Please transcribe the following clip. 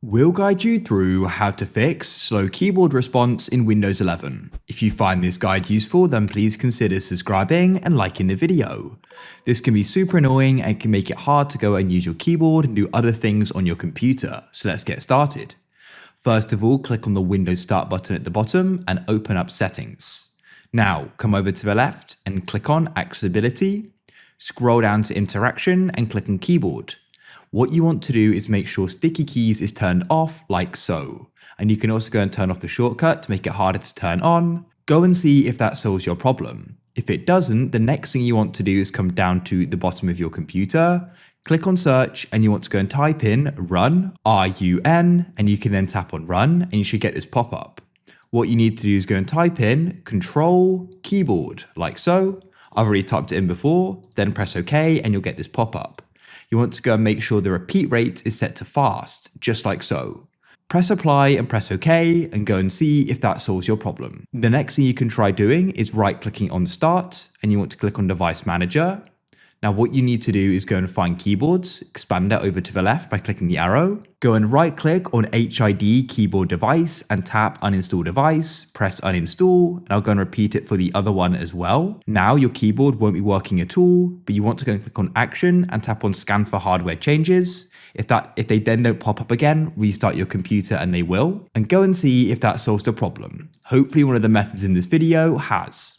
We'll guide you through how to fix slow keyboard response in Windows 11. If you find this guide useful, then please consider subscribing and liking the video. This can be super annoying and can make it hard to go and use your keyboard and do other things on your computer, so let's get started. First of all, click on the Windows Start button at the bottom and open up Settings. Now, come over to the left and click on Accessibility, scroll down to Interaction and click on Keyboard. What you want to do is make sure sticky keys is turned off like so. And you can also go and turn off the shortcut to make it harder to turn on. Go and see if that solves your problem. If it doesn't, the next thing you want to do is come down to the bottom of your computer, click on search, and you want to go and type in run, R-U-N, and you can then tap on run and you should get this pop-up. What you need to do is go and type in control keyboard like so. I've already typed it in before, then press OK and you'll get this pop-up. You want to go and make sure the repeat rate is set to fast, just like so. Press apply and press OK and go and see if that solves your problem. The next thing you can try doing is right clicking on start and you want to click on device manager. Now what you need to do is go and find keyboards, expand that over to the left by clicking the arrow, go and right click on HID keyboard device and tap uninstall device, press uninstall, and I'll go and repeat it for the other one as well. Now your keyboard won't be working at all, but you want to go and click on action and tap on scan for hardware changes. If they then don't pop up again, restart your computer and they will, and go and see if that solves the problem. Hopefully one of the methods in this video has.